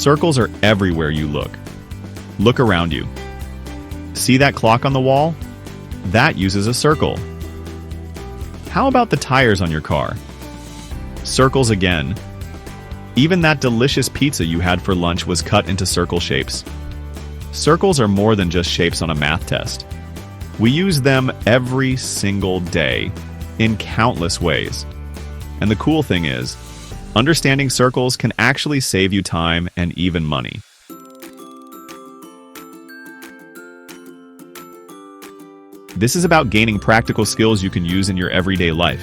Circles are everywhere you look. Look around you. See that clock on the wall? That uses a circle. How about the tires on your car? Circles again. Even that delicious pizza you had for lunch was cut into circle shapes. Circles are more than just shapes on a math test. We use them every single day in countless ways. And the cool thing is, understanding circles can actually save you time and even money. This is about gaining practical skills you can use in your everyday life.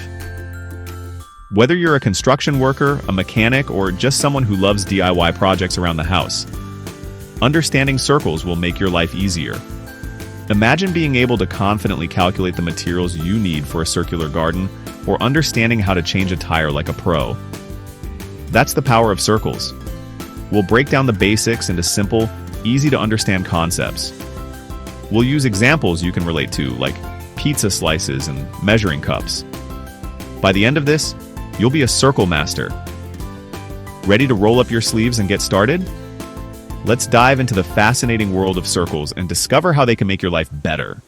Whether you're a construction worker, a mechanic, or just someone who loves DIY projects around the house, understanding circles will make your life easier. Imagine being able to confidently calculate the materials you need for a circular garden, or understanding how to change a tire like a pro. That's the power of circles. We'll break down the basics into simple, easy-to-understand concepts. We'll use examples you can relate to, like pizza slices and measuring cups. By the end of this, you'll be a circle master. Ready to roll up your sleeves and get started? Let's dive into the fascinating world of circles and discover how they can make your life better.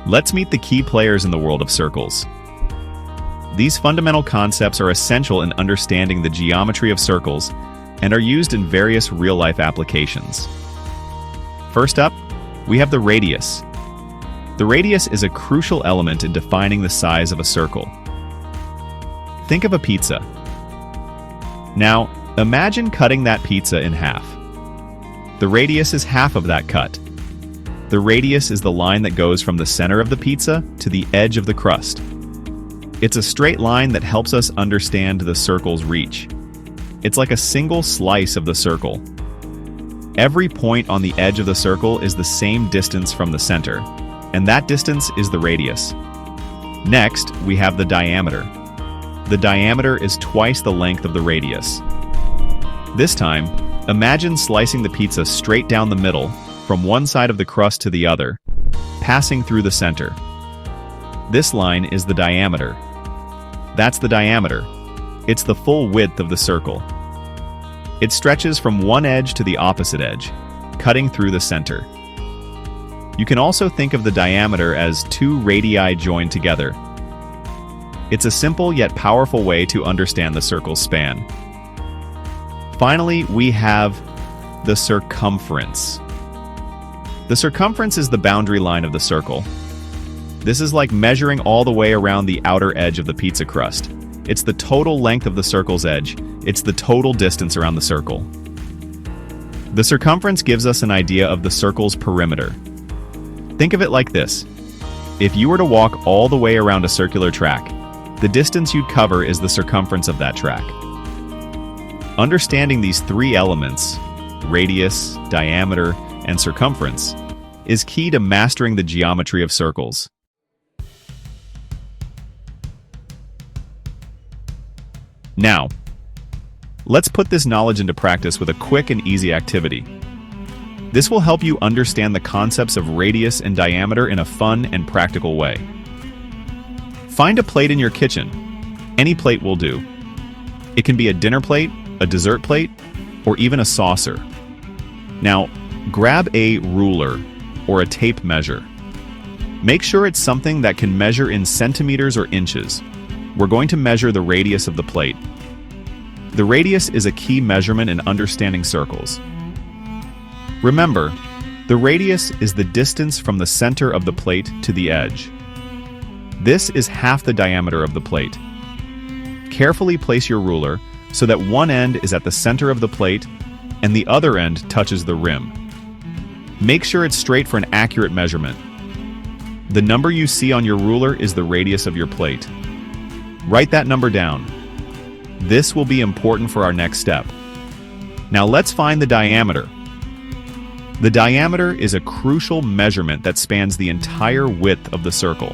Let's meet the key players in the world of circles. These fundamental concepts are essential in understanding the geometry of circles and are used in various real-life applications. First up, we have the radius. The radius is a crucial element in defining the size of a circle. Think of a pizza. Now, imagine cutting that pizza in half. The radius is half of that cut. The radius is the line that goes from the center of the pizza to the edge of the crust. It's a straight line that helps us understand the circle's reach. It's like a single slice of the circle. Every point on the edge of the circle is the same distance from the center, and that distance is the radius. Next, we have the diameter. The diameter is twice the length of the radius. This time, imagine slicing the pizza straight down the middle, from one side of the crust to the other, passing through the center. This line is the diameter. That's the diameter. It's the full width of the circle. It stretches from one edge to the opposite edge, cutting through the center. You can also think of the diameter as two radii joined together. It's a simple yet powerful way to understand the circle's span. Finally, we have the circumference. The circumference is the boundary line of the circle. This is like measuring all the way around the outer edge of the pizza crust. It's the total length of the circle's edge. It's the total distance around the circle. The circumference gives us an idea of the circle's perimeter. Think of it like this. If you were to walk all the way around a circular track, the distance you'd cover is the circumference of that track. Understanding these three elements, radius, diameter, and circumference, is key to mastering the geometry of circles. Now, let's put this knowledge into practice with a quick and easy activity. This will help you understand the concepts of radius and diameter in a fun and practical way. Find a plate in your kitchen. Any plate will do. It can be a dinner plate, a dessert plate, or even a saucer. Now, grab a ruler or a tape measure. Make sure it's something that can measure in centimeters or inches. We're going to measure the radius of the plate. The radius is a key measurement in understanding circles. Remember, the radius is the distance from the center of the plate to the edge. This is half the diameter of the plate. Carefully place your ruler so that one end is at the center of the plate and the other end touches the rim. Make sure it's straight for an accurate measurement. The number you see on your ruler is the radius of your plate. Write that number down. This will be important for our next step. Now let's find the diameter. The diameter is a crucial measurement that spans the entire width of the circle.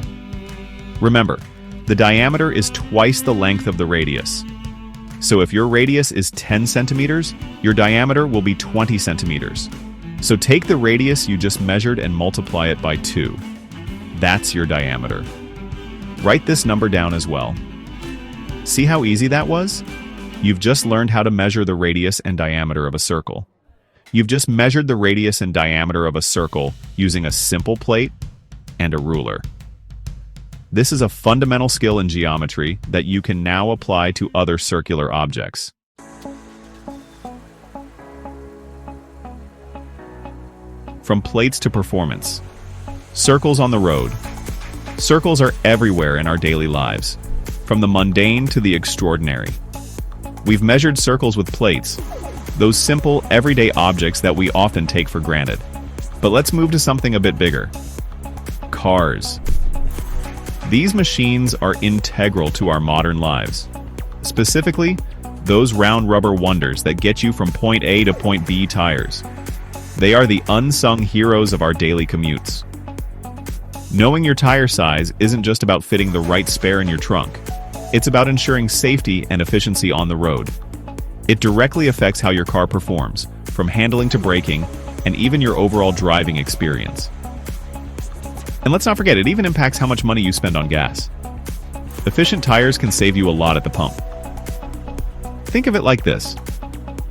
Remember, the diameter is twice the length of the radius. So if your radius is 10 centimeters, your diameter will be 20 centimeters. So take the radius you just measured and multiply it by 2. That's your diameter. Write this number down as well. See how easy that was? You've just learned how to measure the radius and diameter of a circle. You've just measured the radius and diameter of a circle using a simple plate and a ruler. This is a fundamental skill in geometry that you can now apply to other circular objects. From plates to performance. Circles on the road. Circles are everywhere in our daily lives, from the mundane to the extraordinary. We've measured circles with plates, those simple, everyday objects that we often take for granted. But let's move to something a bit bigger. Cars. These machines are integral to our modern lives. Specifically, those round rubber wonders that get you from point A to point B tires. They are the unsung heroes of our daily commutes. Knowing your tire size isn't just about fitting the right spare in your trunk. It's about ensuring safety and efficiency on the road. It directly affects how your car performs, from handling to braking, and even your overall driving experience. And let's not forget, it even impacts how much money you spend on gas. Efficient tires can save you a lot at the pump. Think of it like this.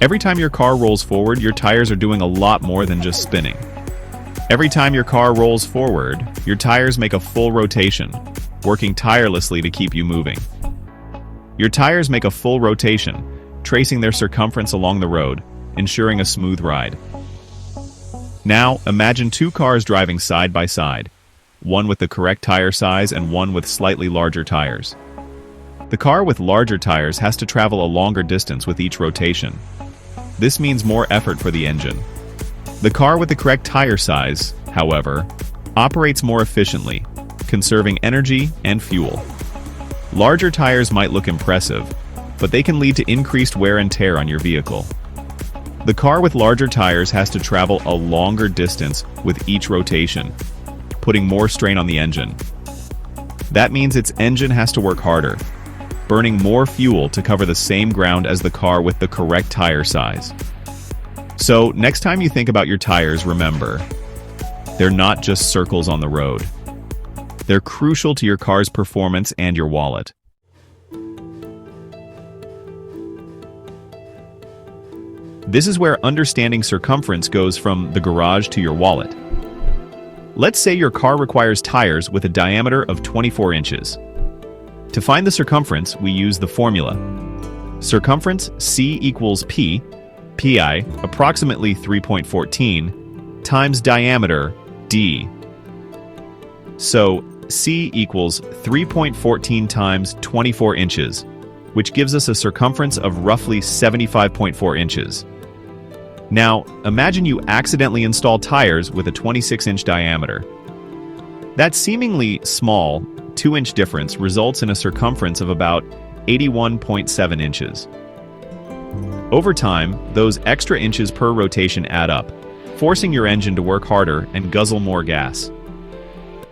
Every time your car rolls forward, your tires are doing a lot more than just spinning. Every time your car rolls forward, your tires make a full rotation, working tirelessly to keep you moving. Your tires make a full rotation, tracing their circumference along the road, ensuring a smooth ride. Now, imagine two cars driving side by side, one with the correct tire size and one with slightly larger tires. The car with larger tires has to travel a longer distance with each rotation. This means more effort for the engine. The car with the correct tire size, however, operates more efficiently, conserving energy and fuel. Larger tires might look impressive, but they can lead to increased wear and tear on your vehicle. The car with larger tires has to travel a longer distance with each rotation, putting more strain on the engine. That means its engine has to work harder, burning more fuel to cover the same ground as the car with the correct tire size. So, next time you think about your tires, remember, they're not just circles on the road. They're crucial to your car's performance and your wallet. This is where understanding circumference goes from the garage to your wallet. Let's say your car requires tires with a diameter of 24 inches. To find the circumference, we use the formula. Circumference C equals P, pi, approximately 3.14, times diameter, d. So, C equals 3.14 times 24 inches, which gives us a circumference of roughly 75.4 inches. Now, imagine you accidentally install tires with a 26-inch diameter. That seemingly small 2-inch difference results in a circumference of about 81.7 inches. Over time, those extra inches per rotation add up, forcing your engine to work harder and guzzle more gas.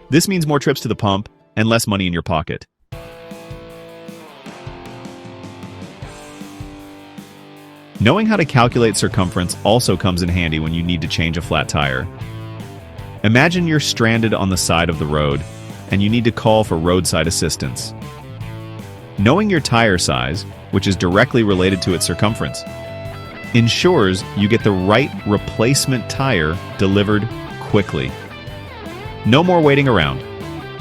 This means more trips to the pump and less money in your pocket. Knowing how to calculate circumference also comes in handy when you need to change a flat tire. Imagine you're stranded on the side of the road and you need to call for roadside assistance. Knowing your tire size, which is directly related to its circumference, ensures you get the right replacement tire delivered quickly. No more waiting around,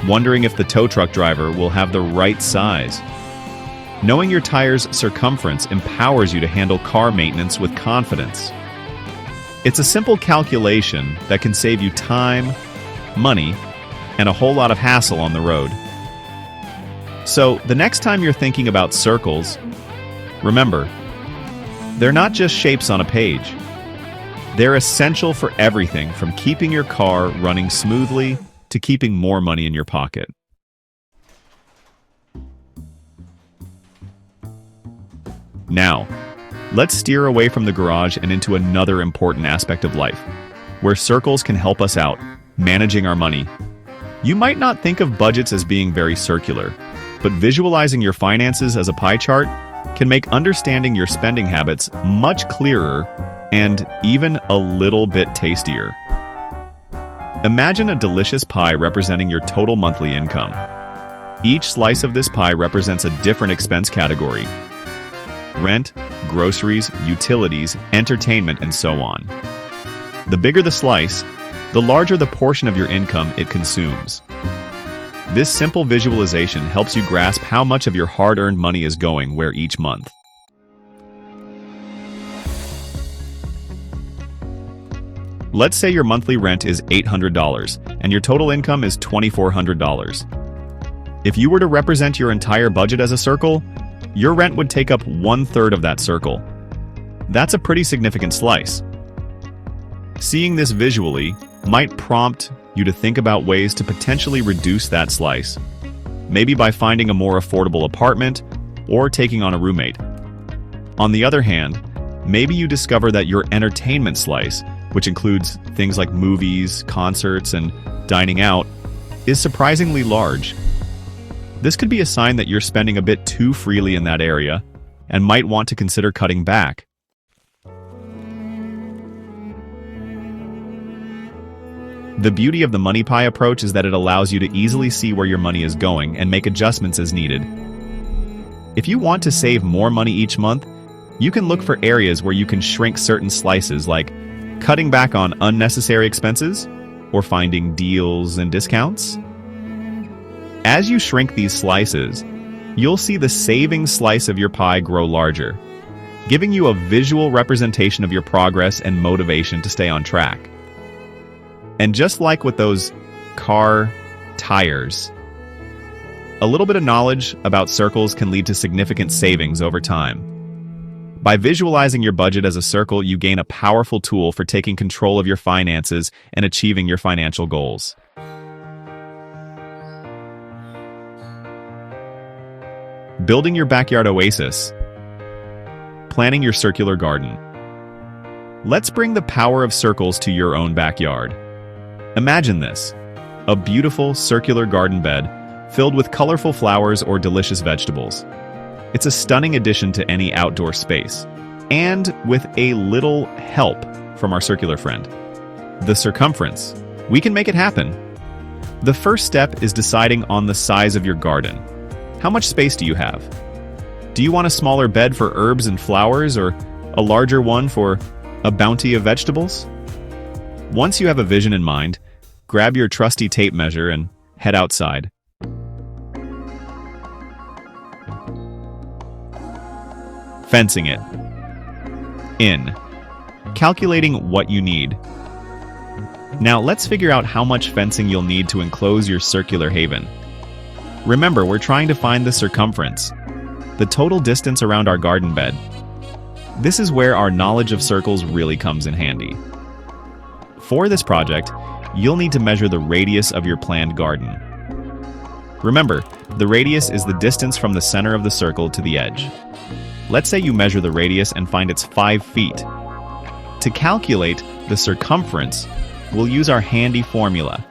wondering if the tow truck driver will have the right size. Knowing your tire's circumference empowers you to handle car maintenance with confidence. It's a simple calculation that can save you time, money, and a whole lot of hassle on the road. So, the next time you're thinking about circles, remember, they're not just shapes on a page. They're essential for everything from keeping your car running smoothly to keeping more money in your pocket. Now, let's steer away from the garage and into another important aspect of life, where circles can help us out, managing our money. You might not think of budgets as being very circular, but visualizing your finances as a pie chart can make understanding your spending habits much clearer and even a little bit tastier. Imagine a delicious pie representing your total monthly income. Each slice of this pie represents a different expense category: rent, groceries, utilities, entertainment, and so on. The bigger the slice, the larger the portion of your income it consumes. This simple visualization helps you grasp how much of your hard-earned money is going where each month. Let's say your monthly rent is $800 and your total income is $2,400. If you were to represent your entire budget as a circle, your rent would take up 1/3 of that circle. That's a pretty significant slice. Seeing this visually might prompt you to think about ways to potentially reduce that slice, maybe by finding a more affordable apartment or taking on a roommate. On the other hand, maybe you discover that your entertainment slice, which includes things like movies, concerts, and dining out, is surprisingly large. This could be a sign that you're spending a bit too freely in that area and might want to consider cutting back. The beauty of the money pie approach is that it allows you to easily see where your money is going and make adjustments as needed. If you want to save more money each month, you can look for areas where you can shrink certain slices, like cutting back on unnecessary expenses or finding deals and discounts. As you shrink these slices, you'll see the saving slice of your pie grow larger, giving you a visual representation of your progress and motivation to stay on track. And just like with those car tires, a little bit of knowledge about circles can lead to significant savings over time. By visualizing your budget as a circle, you gain a powerful tool for taking control of your finances and achieving your financial goals. Building your backyard oasis. Planning your circular garden. Let's bring the power of circles to your own backyard. Imagine this: a beautiful circular garden bed filled with colorful flowers or delicious vegetables. It's a stunning addition to any outdoor space, and with a little help from our circular friend, the circumference, we can make it happen. The first step is deciding on the size of your garden. How much space do you have? Do you want a smaller bed for herbs and flowers, or a larger one for a bounty of vegetables? Once you have a vision in mind, grab your trusty tape measure and head outside. Fencing it in. Calculating what you need. Now let's figure out how much fencing you'll need to enclose your circular haven. Remember, we're trying to find the circumference, the total distance around our garden bed. This is where our knowledge of circles really comes in handy. For this project, you'll need to measure the radius of your planned garden. Remember, the radius is the distance from the center of the circle to the edge. Let's say you measure the radius and find it's 5 feet. To calculate the circumference, we'll use our handy formula.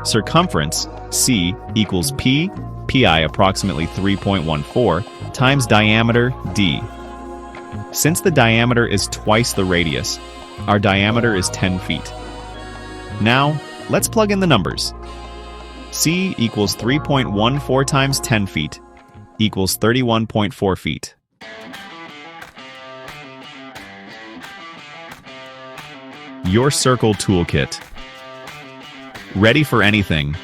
Circumference, C, equals P, pi approximately 3.14, times diameter, D. Since the diameter is twice the radius, our diameter is 10 feet. Now, let's plug in the numbers. C equals 3.14 times 10 feet equals 31.4 feet. Your circle toolkit. Ready for anything.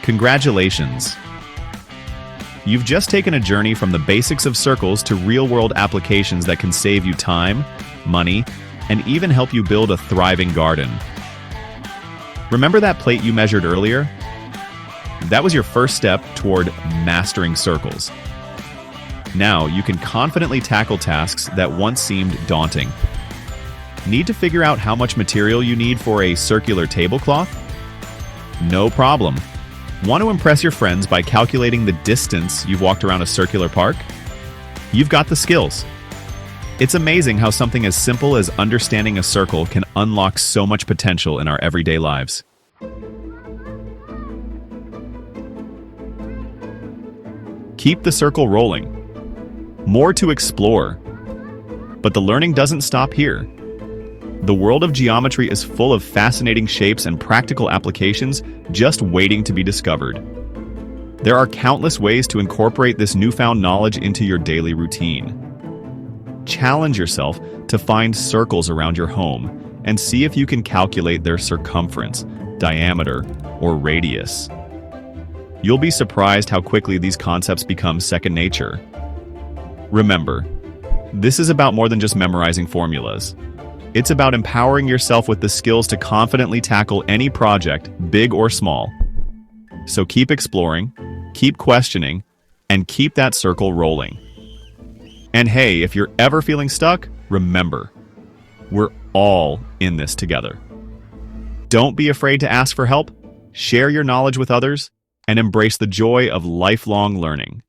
Congratulations! You've just taken a journey from the basics of circles to real-world applications that can save you time, money, and even help you build a thriving garden. Remember that plate you measured earlier? That was your first step toward mastering circles. Now you can confidently tackle tasks that once seemed daunting. Need to figure out how much material you need for a circular tablecloth? No problem. Want to impress your friends by calculating the distance you've walked around a circular park? You've got the skills. It's amazing how something as simple as understanding a circle can unlock so much potential in our everyday lives. Keep the circle rolling. More to explore. But the learning doesn't stop here. The world of geometry is full of fascinating shapes and practical applications just waiting to be discovered. There are countless ways to incorporate this newfound knowledge into your daily routine. Challenge yourself to find circles around your home and see if you can calculate their circumference, diameter, or radius. You'll be surprised how quickly these concepts become second nature. Remember, this is about more than just memorizing formulas. It's about empowering yourself with the skills to confidently tackle any project, big or small. So keep exploring, keep questioning, and keep that circle rolling. And hey, if you're ever feeling stuck, remember, we're all in this together. Don't be afraid to ask for help, share your knowledge with others, and embrace the joy of lifelong learning.